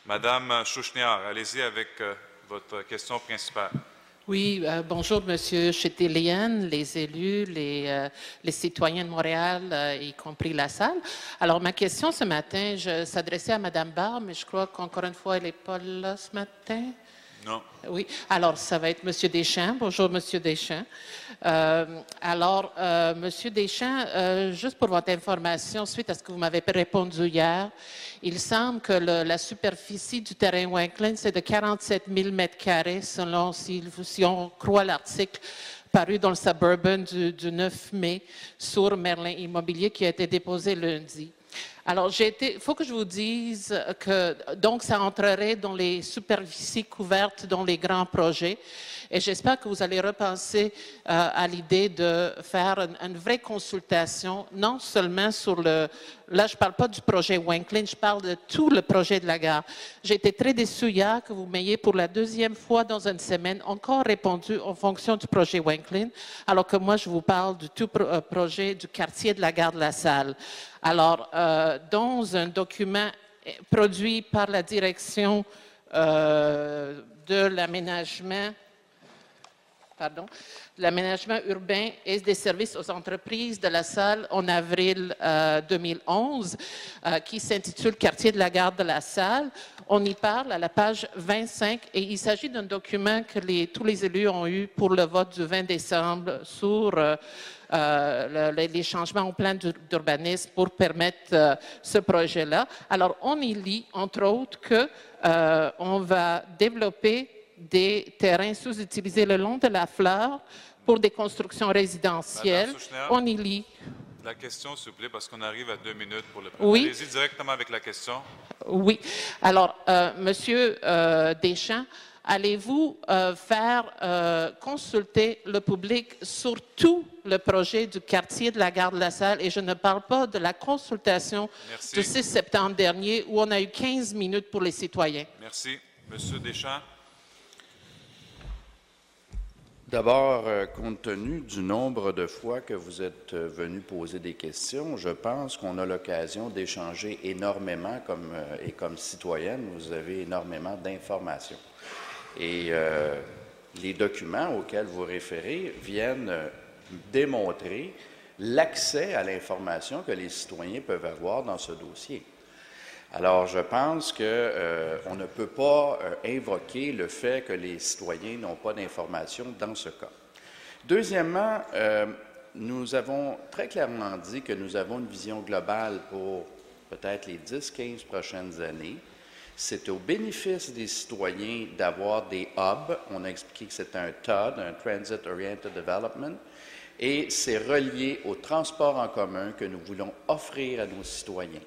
Madame Chouchniar, allez-y avec votre question principale. Oui, bonjour, Monsieur Chétélienne, les élus, les citoyens de Montréal, y compris la salle. Alors, ma question ce matin, je s'adressait à Madame Barre, mais je crois qu'encore une fois, elle n'est pas là ce matin. Non. Oui, alors ça va être Monsieur Deschamps. Bonjour, Monsieur Deschamps. Monsieur Deschamps, juste pour votre information, suite à ce que vous m'avez répondu hier, il semble que la superficie du terrain Wanklyn, c'est de 47 000 m², selon si on croit l'article paru dans le Suburban du 9 mai sur Merlin Immobilier qui a été déposé lundi. Alors, il faut que je vous dise que donc ça entrerait dans les superficies couvertes dans les grands projets. Et j'espère que vous allez repenser à l'idée de faire une vraie consultation, non seulement sur le... Là, je ne parle pas du projet Wanklyn, je parle de tout le projet de la gare. J'ai été très déçue hier que vous m'ayez pour la deuxième fois dans une semaine encore répondu en fonction du projet Wanklyn, alors que moi, je vous parle du tout projet du quartier de la gare de la Salle. Alors, dans un document produit par la direction de l'aménagement urbain et des services aux entreprises de la Salle en avril 2011, qui s'intitule « Quartier de la gare de la Salle ». On y parle à la page 25 et il s'agit d'un document que tous les élus ont eu pour le vote du 20 décembre sur les changements au plan d'urbanisme pour permettre ce projet-là. Alors, on y lit, entre autres, qu'on va développer des terrains sous-utilisés le long de la Fleur pour des constructions résidentielles. On y lit. La question, s'il vous plaît, parce qu'on arrive à 2 minutes pour le Oui. Allez-y directement avec la question. Oui. Alors, Monsieur Deschamps, allez-vous faire consulter le public sur tout le projet du quartier de la gare de la Salle? Et je ne parle pas de la consultation du 6 septembre dernier où on a eu 15 minutes pour les citoyens. Merci. Monsieur Deschamps. D'abord, compte tenu du nombre de fois que vous êtes venu poser des questions, je pense qu'on a l'occasion d'échanger énormément comme citoyenne. Vous avez énormément d'informations. Et les documents auxquels vous référez viennent démontrer l'accès à l'information que les citoyens peuvent avoir dans ce dossier. Alors, je pense qu'on ne peut pas invoquer le fait que les citoyens n'ont pas d'informations dans ce cas. Deuxièmement, nous avons très clairement dit que nous avons une vision globale pour peut-être les 10-15 prochaines années. C'est au bénéfice des citoyens d'avoir des hubs. On a expliqué que c'est un TOD, un Transit Oriented Development, et c'est relié au transport en commun que nous voulons offrir à nos citoyens.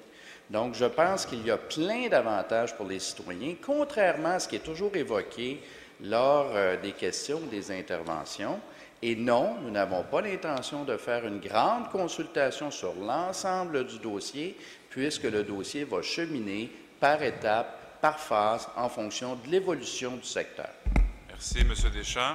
Donc, je pense qu'il y a plein d'avantages pour les citoyens, contrairement à ce qui est toujours évoqué lors des questions ou des interventions. Et non, nous n'avons pas l'intention de faire une grande consultation sur l'ensemble du dossier, puisque le dossier va cheminer par étapes, par phase, en fonction de l'évolution du secteur. Merci, M. Deschamps.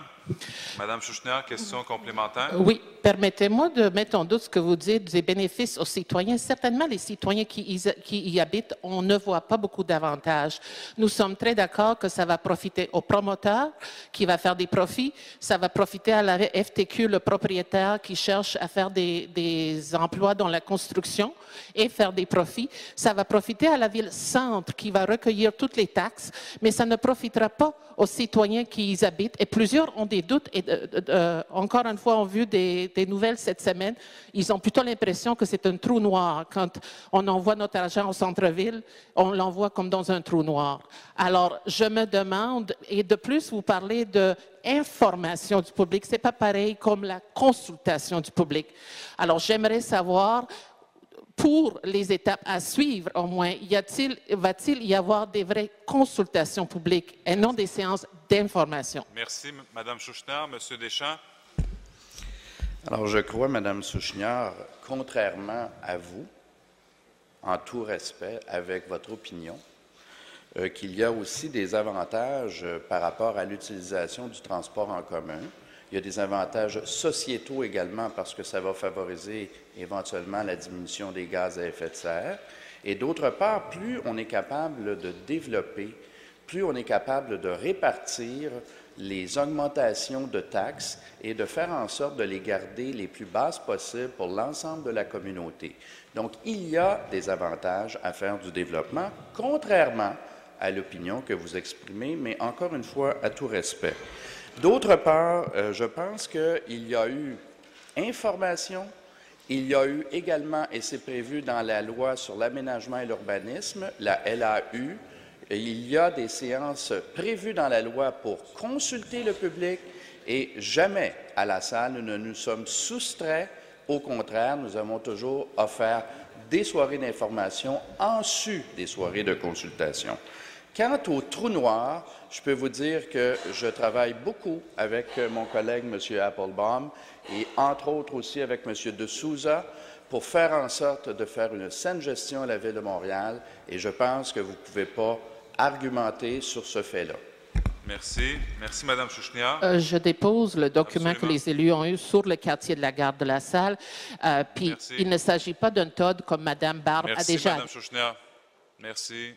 Madame Chouchniar, question complémentaire. Oui, permettez-moi de mettre en doute ce que vous dites des bénéfices aux citoyens. Certainement, les citoyens qui y habitent, on ne voit pas beaucoup d'avantages. Nous sommes très d'accord que ça va profiter aux promoteurs qui va faire des profits, ça va profiter à la FTQ, le propriétaire qui cherche à faire des emplois dans la construction et faire des profits. Ça va profiter à la ville-centre qui va recueillir toutes les taxes, mais ça ne profitera pas aux citoyens qui y habitent. Et plusieurs ont des doutes et encore une fois, on a vu des nouvelles cette semaine. Ils ont plutôt l'impression que c'est un trou noir. Quand on envoie notre argent au centre-ville, on l'envoie comme dans un trou noir. Alors, je me demande, et de plus, vous parlez d'information du public. Ce n'est pas pareil comme la consultation du public. Alors, j'aimerais savoir, pour les étapes à suivre, au moins, va-t-il y avoir des vraies consultations publiques et non des séances d'information? Merci, Mme Chouchniar. M. Deschamps. Alors, je crois, Mme Chouchniar, contrairement à vous, en tout respect, avec votre opinion, qu'il y a aussi des avantages par rapport à l'utilisation du transport en commun. Il y a des avantages sociétaux également parce que ça va favoriser éventuellement la diminution des gaz à effet de serre. Et d'autre part, plus on est capable de développer, plus on est capable de répartir les augmentations de taxes et de faire en sorte de les garder les plus basses possibles pour l'ensemble de la communauté. Donc, il y a des avantages à faire du développement, contrairement à l'opinion que vous exprimez, mais encore une fois, à tout respect. D'autre part, je pense qu'il y a eu information, il y a eu également, et c'est prévu dans la loi sur l'aménagement et l'urbanisme, la LAU, il y a des séances prévues dans la loi pour consulter le public et jamais à la salle nous ne nous sommes soustraits. Au contraire, nous avons toujours offert des soirées d'information en sus des soirées de consultation. Quant au trou noir, je peux vous dire que je travaille beaucoup avec mon collègue M. Applebaum et entre autres aussi avec M. De Souza pour faire en sorte de faire une saine gestion à la Ville de Montréal et je pense que vous ne pouvez pas argumenter sur ce fait-là. Merci. Merci, Mme Chouchniak. Je dépose le document Absolument. que les élus ont eu sur le quartier de la Gare de la Salle. Puis Merci. il ne s'agit pas d'un TOD comme Mme Barbe a Merci, déjà Mme Chouchniak. Merci.